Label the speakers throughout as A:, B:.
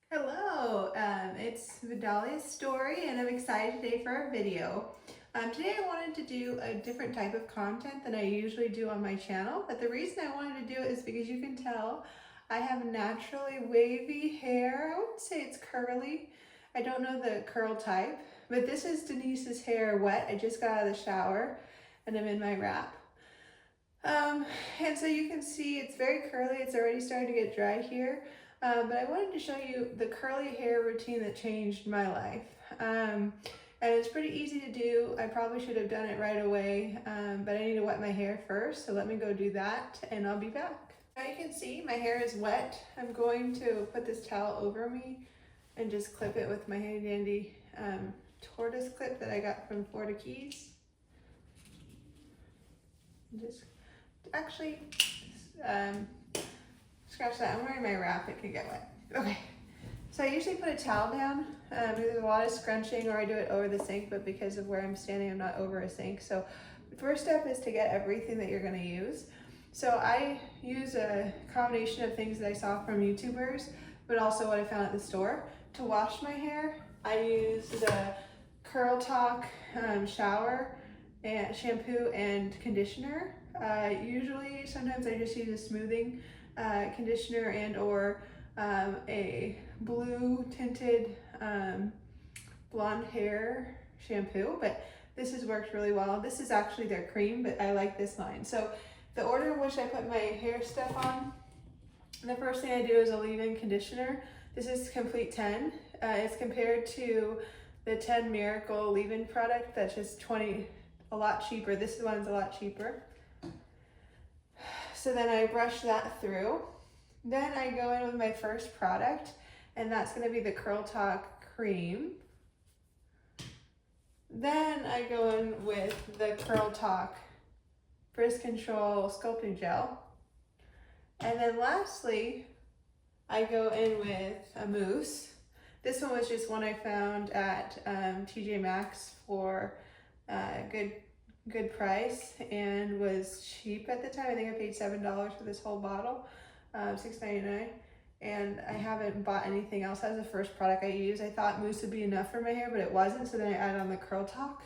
A: Hello, it's Vidalia's story and I'm excited today for our video. Today I wanted to do a different type of content than I usually do on my channel, but the reason I wanted to do it is because you can tell I have naturally wavy hair. I wouldn't say it's curly. I don't know the curl type, but this is Denise's hair wet. I just got out of the shower and I'm in my wrap. And so you can see it's very curly. It's already starting to get dry here. But I wanted to show you the curly hair routine that changed my life. And it's pretty easy to do. I probably should have done it right away, but I need to wet my hair first. So let me go do that and I'll be back. Now you can see my hair is wet. I'm going to put this towel over me and just clip it with my handy dandy tortoise clip that I got from Florida Keys. Just actually, scratch that. I'm wearing my wrap. It could get wet. Okay. So I usually put a towel down. There's a lot of scrunching, or I do it over the sink, but because of where I'm standing, I'm not over a sink. So the first step is to get everything that you're going to use. So I use a combination of things that I saw from YouTubers, but also what I found at the store. To wash my hair, I use the Curl Talk shower and shampoo and conditioner. Usually, sometimes I just use a smoothing conditioner and or a blue tinted blonde hair shampoo, but this has worked really well. This is actually their cream, but I like this line. So the order in which I put my hair stuff on, the first thing I do is a leave-in conditioner. This is Complete 10. It's compared to the 10 Miracle leave-in product that's just a lot cheaper. This one's a lot cheaper. So then I brush that through. Then I go in with my first product, and that's going to be the Curl Talk cream. Then I go in with the Curl Talk Frizz Control Sculpting Gel. And then lastly, I go in with a mousse. This one was just one I found at TJ Maxx for good price and was cheap at the time. I think I paid $7 for this whole bottle, $6.99. And I haven't bought anything else. That was the first product I used. I thought mousse would be enough for my hair, but it wasn't. So then I added on the Curl Talk.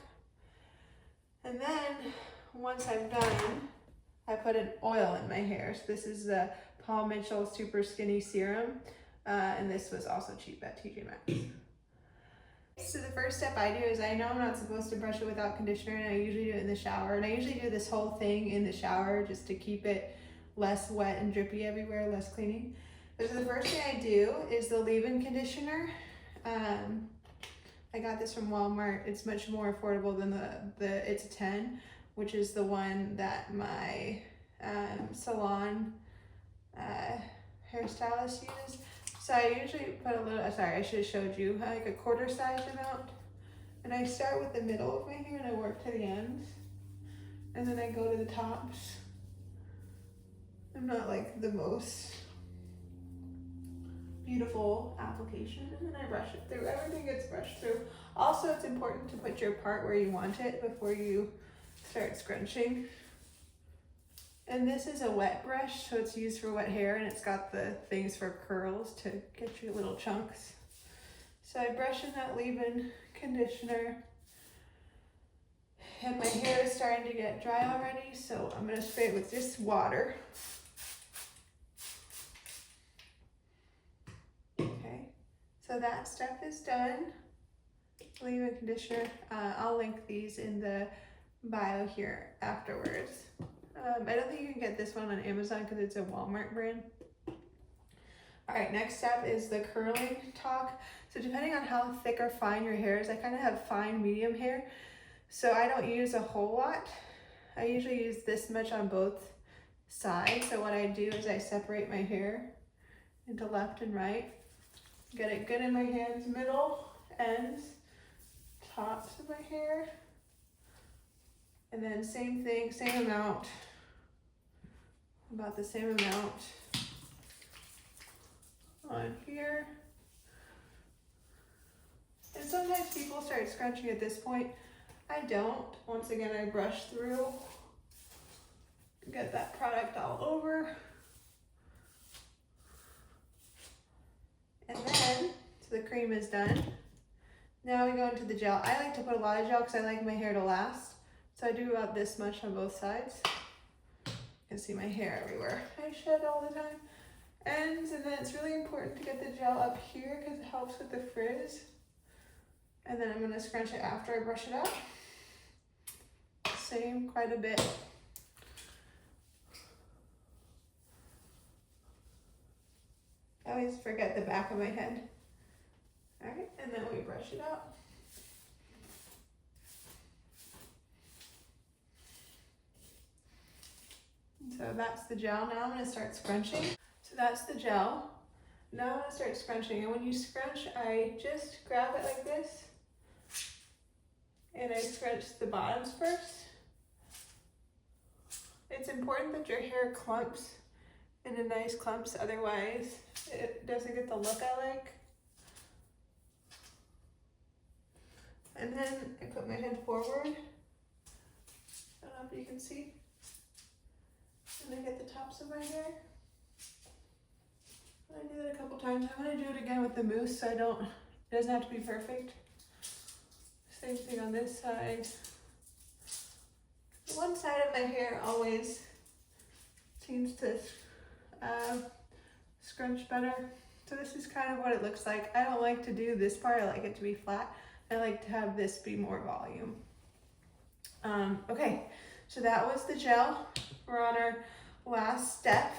A: And then once I'm done, I put an oil in my hair. So this is the Paul Mitchell Super Skinny Serum. And this was also cheap at TJ Maxx. So the first step I do is I know I'm not supposed to brush it without conditioner, and I usually do it in the shower. And I usually do this whole thing in the shower just to keep it less wet and drippy everywhere, less cleaning. But so the first thing I do is the leave-in conditioner. I got this from Walmart. It's much more affordable than it's a 10, which is the one that my salon hairstylist uses. So I usually put a little, sorry, I should have showed you, like a quarter size amount. And I start with the middle of my hair and I work to the ends. And then I go to the tops. I'm not like the most beautiful application. And then I brush it through. Everything gets brushed through. Also, it's important to put your part where you want it before you start scrunching. And this is a wet brush, so it's used for wet hair, and it's got the things for curls to get your little chunks. So I brush in that leave-in conditioner, and my hair is starting to get dry already, so I'm gonna spray it with just water. Okay, so that step is done. Leave-in conditioner. I'll link these in the bio here afterwards. I don't think you can get this one on Amazon because it's a Walmart brand. All right, next step is the curling talk. So depending on how thick or fine your hair is, I kind of have fine medium hair, so I don't use a whole lot. I usually use this much on both sides. So what I do is I separate my hair into left and right, get it good in my hands, middle, ends, tops of my hair, and then same thing, same amount. About the same amount on here. And sometimes people start scrunching at this point. I don't. Once again, I brush through, get that product all over. And then So the cream is done. Now we go into the gel. I like to put a lot of gel because I like my hair to last. So I do about this much on both sides. You can see my hair everywhere. I shed all the time. And then it's really important to get the gel up here because it helps with the frizz. And then I'm going to scrunch it after I brush it out. Same, quite a bit. I always forget the back of my head. All right, and then we brush it out. So that's the gel. Now I'm going to start scrunching. So that's the gel. Now I'm going to start scrunching. And when you scrunch, I just grab it like this. And I scrunch the bottoms first. It's important that your hair clumps into nice clumps, otherwise it doesn't get the look I like. And then I put my head forward. I don't know if you can see. And I get the tops of my hair. I do that a couple times. I'm gonna do it again with the mousse so it doesn't have to be perfect. Same thing on this side. One side of my hair always seems to scrunch better. So this is kind of what it looks like. I don't like to do this part. I like it to be flat. I like to have this be more volume. Okay, so that was the gel. We're on our last step.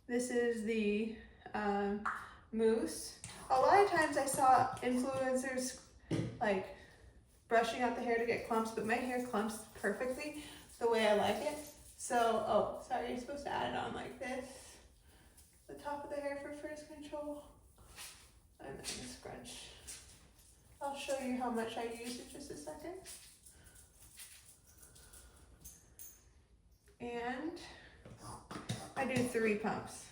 A: This is the mousse. A lot of times I saw influencers like brushing out the hair to get clumps, but my hair clumps perfectly the way I like it. So, oh, sorry, you're supposed to add it on like this. The top of the hair for frizz control. And then the scrunch. I'll show you how much I use in just a second. And I do 3 pumps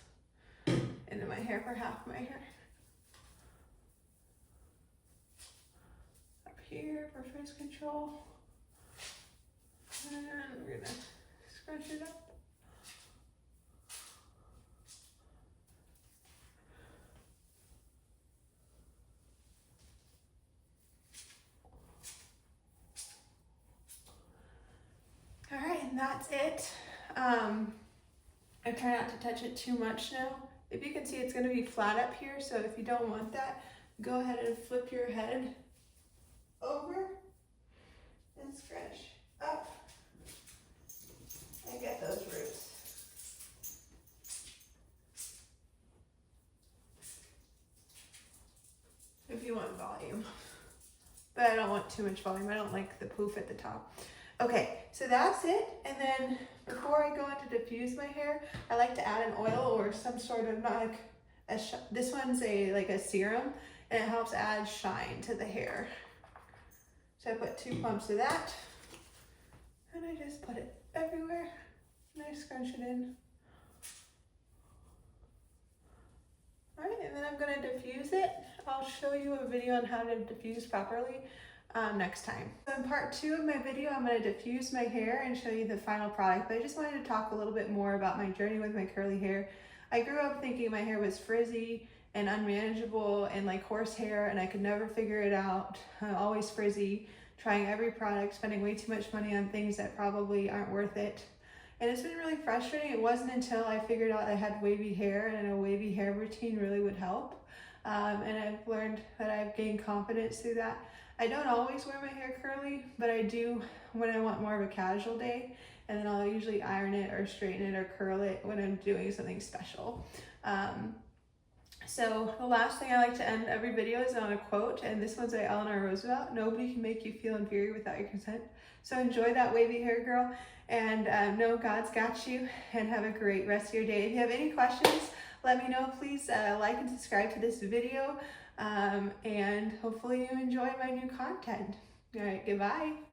A: into my hair for half my hair. Up here for frizz control. And we're gonna scrunch it up. All right, and that's it. I try not to touch it too much now. If you can see, it's gonna be flat up here, so if you don't want that, go ahead and flip your head over and scrunch up and get those roots. If you want volume, but I don't want too much volume. I don't like the poof at the top. Okay, so that's it. And then before I go on to diffuse my hair, I like to add an oil or some sort of, not like this one's like a serum, and it helps add shine to the hair. So I put 2 pumps of that, and I just put it everywhere, and I scrunch it in. All right, and then I'm gonna diffuse it. I'll show you a video on how to diffuse properly next time. So in part 2 of my video, I'm gonna diffuse my hair and show you the final product, but I just wanted to talk a little bit more about my journey with my curly hair. I grew up thinking my hair was frizzy and unmanageable and like horsehair, and I could never figure it out. Always frizzy, trying every product, spending way too much money on things that probably aren't worth it. And it's been really frustrating. It wasn't until I figured out I had wavy hair and a wavy hair routine really would help. And I've learned that I've gained confidence through that. I don't always wear my hair curly, but I do when I want more of a casual day. And then I'll usually iron it or straighten it or curl it when I'm doing something special. So the last thing I like to end every video is on a quote, and this one's by Eleanor Roosevelt: "Nobody can make you feel inferior without your consent." So enjoy that wavy hair, girl, and know God's got you, and have a great rest of your day. If you have any questions, let me know. Please like and subscribe to this video, and hopefully you enjoy my new content. All right, goodbye.